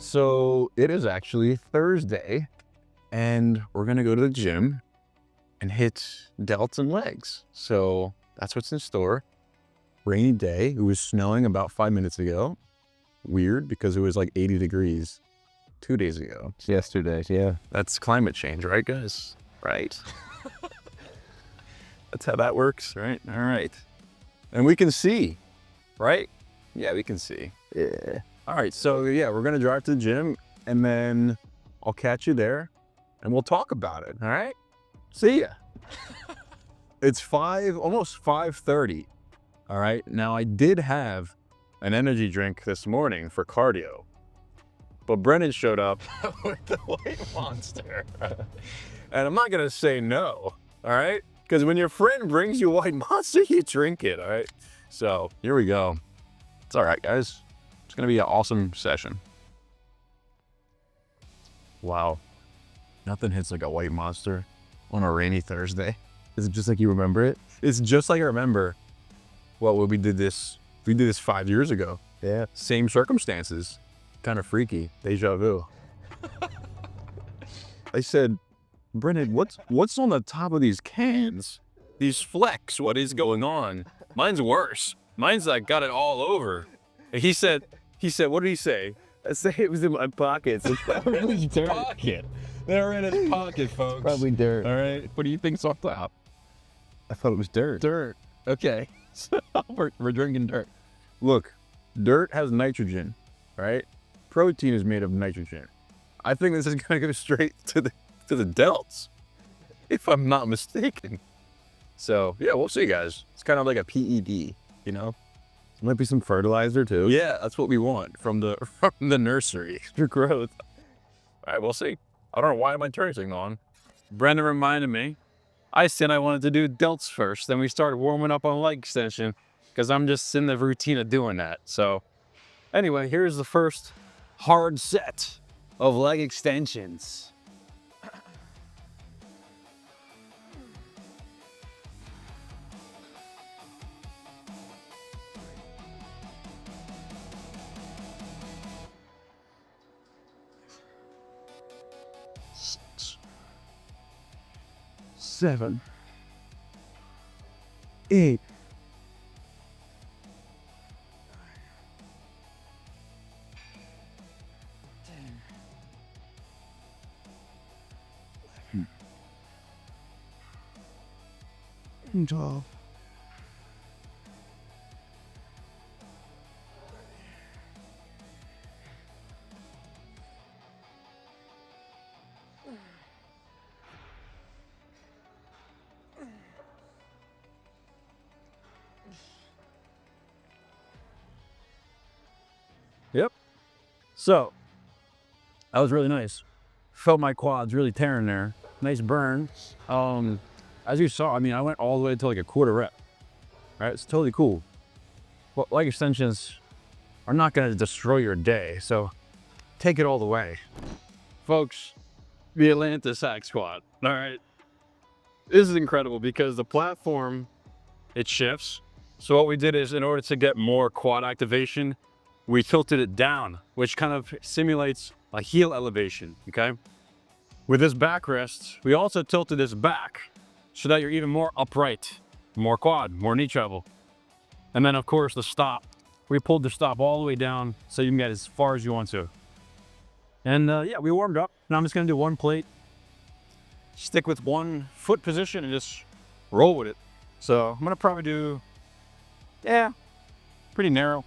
So it is actually Thursday, and we're gonna go to the gym and hit delts and legs. So that's what's in store. Rainy day. It was snowing about 5 minutes ago. Weird because it was like 80 degrees 2 days ago. It's yesterday, yeah. That's climate change, right, guys? Right. That's how that works, right? All right. And we can see, right? Yeah, we can see. Yeah. All right, so yeah, we're gonna drive to the gym and then I'll catch you there and we'll talk about it, all right? See ya. It's almost 5:30, all right? Now, I did have an energy drink this morning for cardio, but Brennan showed up with the White Monster. And I'm not gonna say no, all right? Because when your friend brings you White Monster, you drink it, all right? So here we go. It's all right, guys. It's gonna be an awesome session. Wow. Nothing hits like a White Monster on a rainy Thursday. Is it just like you remember it? It's just like I remember, well, when we did this 5 years ago. Yeah. Same circumstances. Kind of freaky. Deja vu. I said, Brennan, what's on the top of these cans? These flecks, what is going on? Mine's worse. Mine's like got it all over. And he said, what did he say? I say it was in my pockets. It's probably dirt. Pocket. They're in his pocket, folks. Probably dirt. All right. What do you think's on top? I thought it was dirt. Dirt. Okay. So we're drinking dirt. Look, dirt has nitrogen, right? Protein is made of nitrogen. I think this is gonna go straight to the delts, if I'm not mistaken. So yeah, we'll see, guys. It's kind of like a PED, you know? Might be some fertilizer too. Yeah, that's what we want from the nursery. Extra growth. All right, we'll see. I don't know why my turn signal on. Brendan reminded me. I said I wanted to do delts first. Then we started warming up on leg extension because I'm just in the routine of doing that. So anyway, here's the first hard set of leg extensions. Seven. 8. Hmm. 12. Yep. So that was really nice. Felt my quads really tearing there. Nice burn. As you saw, I mean, I went all the way to like a quarter rep. Right? It's totally cool. But leg extensions are not going to destroy your day. So take it all the way. Folks, the Atlantis Hack Squat. All right. This is incredible because the platform, it shifts. So what we did is, in order to get more quad activation, we tilted it down, which kind of simulates a heel elevation, okay? With this backrest, we also tilted this back so that you're even more upright, more quad, more knee travel. And then of course the stop, we pulled the stop all the way down so you can get as far as you want to. And yeah, we warmed up. Now I'm just gonna do one plate, stick with one foot position and just roll with it. So I'm gonna probably do, yeah, pretty narrow.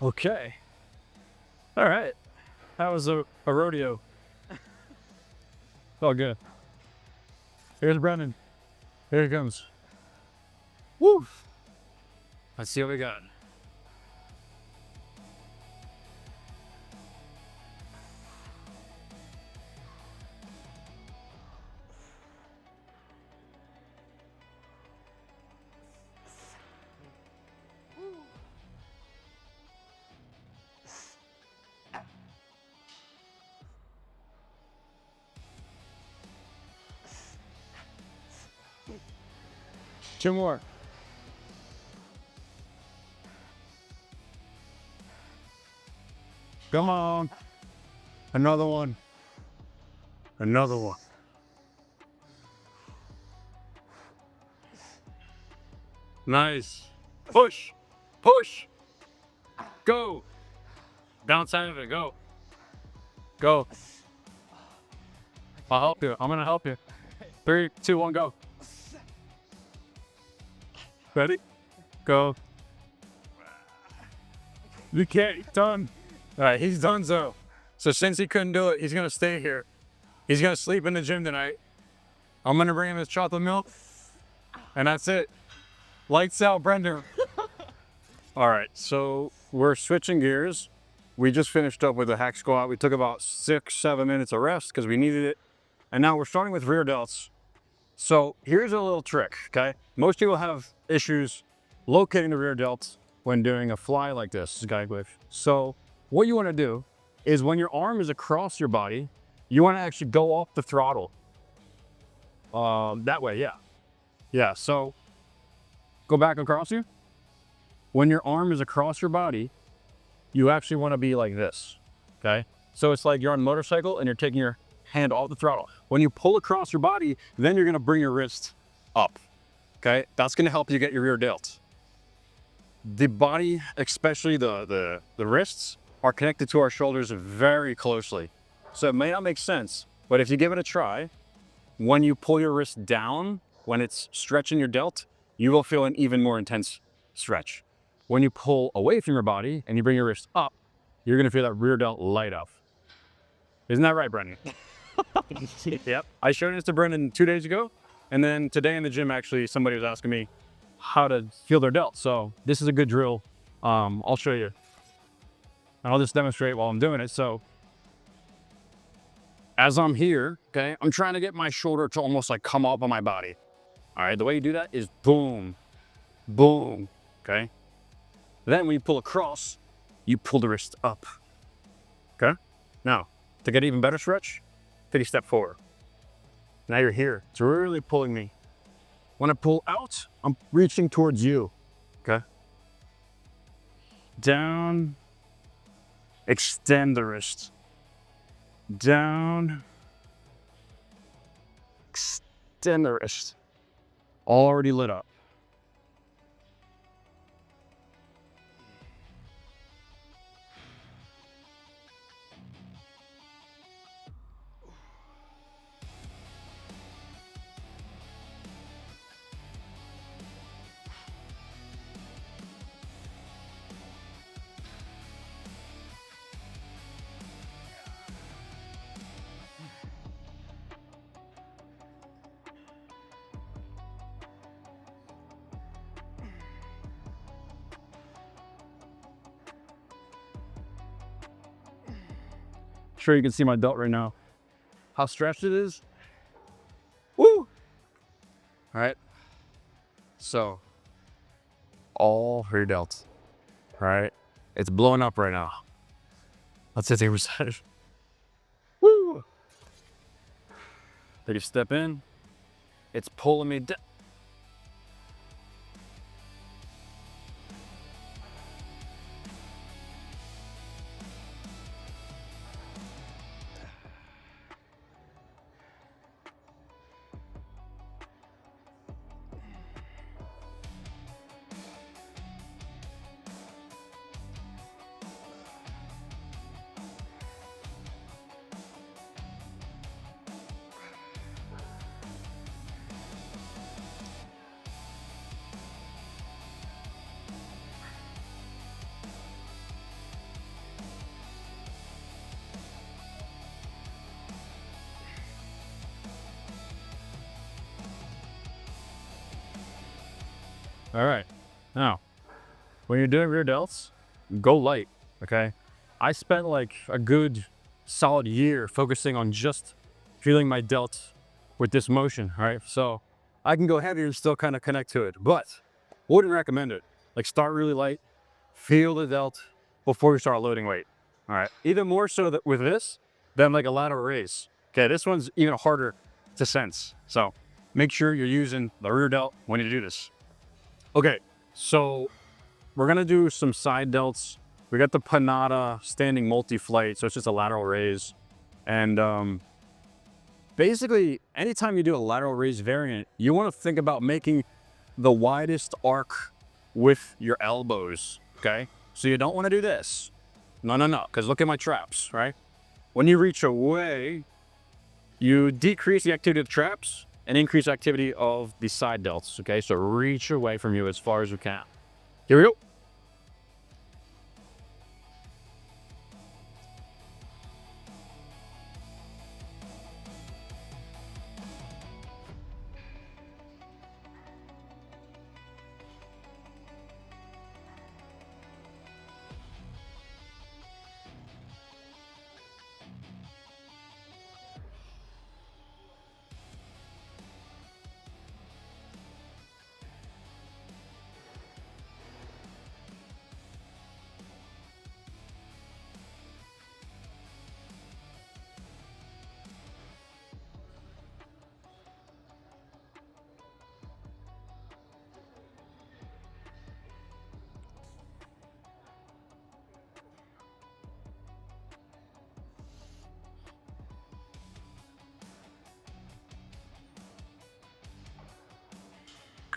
Okay. All right. That was a rodeo. All good. Here's Brendan. Here he comes. Woo! Let's see what we got. Two more. Come on. Another one. Another one. Nice. Push. Push. Go. Bounce out of it. Go. Go. I'll help you. I'm going to help you. 3, 2, 1, go. Ready? Go. You can't. He's done. All right, he's done so. So since he couldn't do it, he's going to stay here. He's going to sleep in the gym tonight. I'm going to bring him his chocolate milk. And that's it. Lights out, Brendan. All right, so we're switching gears. We just finished up with a hack squat. We took about 6-7 minutes of rest because we needed it. And now we're starting with rear delts. So here's a little trick, okay? Most people have issues locating the rear delts when doing a fly like this, guide wave. So what you wanna do is when your arm is across your body, you wanna actually go off the throttle. That way, yeah. Yeah, so go back across you. When your arm is across your body, you actually wanna be like this, okay? So it's like you're on a motorcycle and you're taking your hand off the throttle. When you pull across your body, then you're gonna bring your wrist up, okay? That's gonna help you get your rear delt. The body, especially the wrists, are connected to our shoulders very closely. So it may not make sense, but if you give it a try, when you pull your wrist down, when it's stretching your delt, you will feel an even more intense stretch. When you pull away from your body and you bring your wrist up, you're gonna feel that rear delt light up. Isn't that right, Brendan? Yep. I showed this to Brendan 2 days ago, and then today in the gym, actually, somebody was asking me how to feel their delt. So this is a good drill. I'll show you. And I'll just demonstrate while I'm doing it. So as I'm here, okay, I'm trying to get my shoulder to almost like come up on my body. All right, the way you do that is boom, boom, okay? Then when you pull across, you pull the wrist up, okay? Now, to get even better stretch, take a step forward. Now you're here. It's really pulling me. When I pull out, I'm reaching towards you, okay? Down, extend the wrist. Down, extend the wrist. Already lit up. Sure you can see my delt right now. How stretched it is. Woo! All right. So, all rear delts. All right. It's blowing up right now. Let's hit the percentage. Woo! Take a step in. It's pulling me down. All right. Now, when you're doing rear delts, go light, okay? I spent like a good solid year focusing on just feeling my delt with this motion, all right? So I can go heavier and still kind of connect to it, but wouldn't recommend it. Like start really light, feel the delt before you start loading weight, all right? Even more so that with this than like a lateral raise. Okay, this one's even harder to sense. So make sure you're using the rear delt when you do this. Okay, so we're gonna do some side delts. We got the Panada standing multi-flight, so it's just a lateral raise. And basically, anytime you do a lateral raise variant, you wanna think about making the widest arc with your elbows, okay? So you don't wanna do this. No, because look at my traps, right? When you reach away, you decrease the activity of the traps and increase activity of the side delts, okay? So reach away from you as far as you can. Here we go.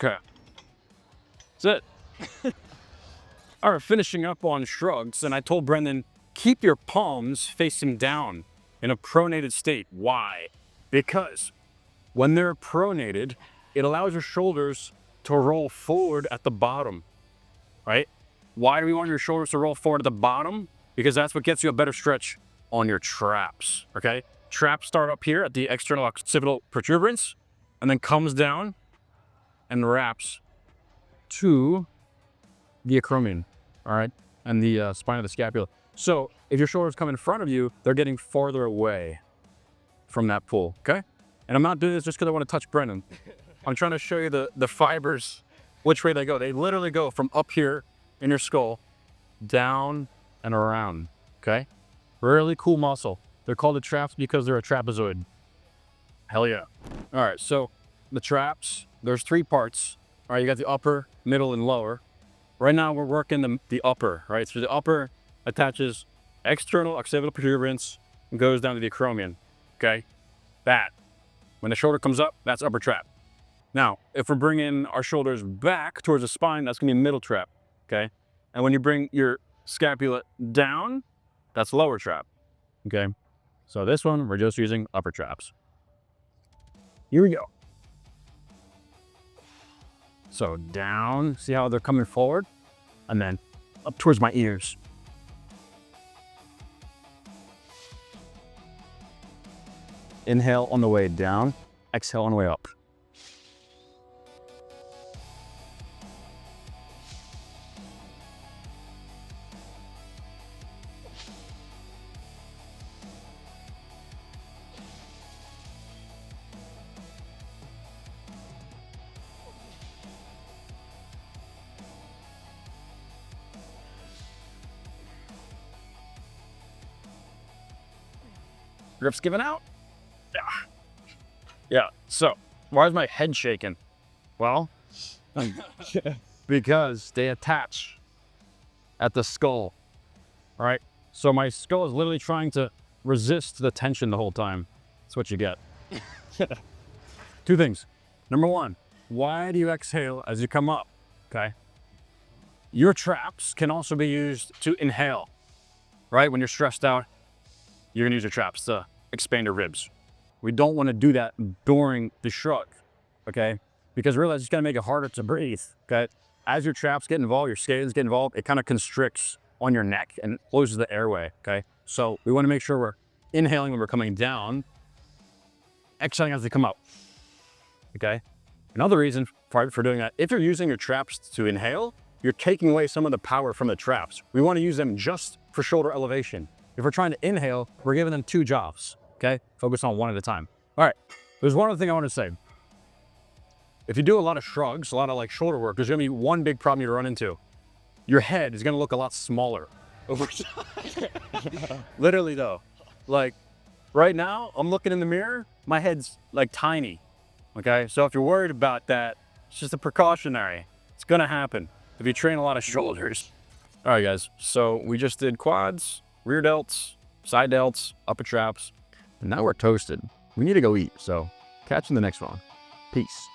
Okay. That's it. All right, finishing up on shrugs, and I told Brendan, keep your palms facing down in a pronated state. Why? Because when they're pronated, it allows your shoulders to roll forward at the bottom, right? Why do we want your shoulders to roll forward at the bottom? Because that's what gets you a better stretch on your traps, okay? Traps start up here at the external occipital protuberance and then comes down and wraps to the acromion, all right? And the spine of the scapula. So if your shoulders come in front of you, they're getting farther away from that pull, okay? And I'm not doing this just because I want to touch Brennan. I'm trying to show you the fibers, which way they go. They literally go from up here in your skull, down and around, okay? Really cool muscle. They're called the traps because they're a trapezoid. Hell yeah. All right, so the traps, there's 3 parts. All right, you got the upper, middle, and lower. Right now we're working the upper, right? So the upper attaches external occipital protuberance and goes down to the acromion, okay? That. When the shoulder comes up, that's upper trap. Now, if we're bringing our shoulders back towards the spine, that's gonna be middle trap, okay? And when you bring your scapula down, that's lower trap, okay? So this one, we're just using upper traps. Here we go. So down, see how they're coming forward? And then up towards my ears. Inhale on the way down, exhale on the way up. Grip's giving out. Yeah, so why is my head shaking? Well, because they attach at the skull, all right? So my skull is literally trying to resist the tension the whole time. That's what you get. 2 things. Number 1, why do you exhale as you come up, okay? Your traps can also be used to inhale, right? When you're stressed out, you're gonna use your traps to expand your ribs. We don't wanna do that during the shrug, okay? Because realize it's gonna make it harder to breathe, okay? As your traps get involved, your scales get involved, it kind of constricts on your neck and closes the airway, okay? So we wanna make sure we're inhaling when we're coming down, exhaling as they come up, okay? Another reason for doing that. If you're using your traps to inhale, you're taking away some of the power from the traps. We want to use them just for shoulder elevation. If we're trying to inhale, we're giving them 2 jobs, okay? Focus on one at a time. All right, there's one other thing I want to say. If you do a lot of shrugs, a lot of like shoulder work, there's gonna be one big problem you run into. Your head is gonna look a lot smaller over time. Literally though, like right now, I'm looking in the mirror, my head's like tiny, okay? So if you're worried about that, it's just a precautionary. It's gonna happen if you train a lot of shoulders. All right, guys, so we just did quads, rear delts, side delts, upper traps, and now we're toasted. We need to go eat, so catch you in the next one. Peace.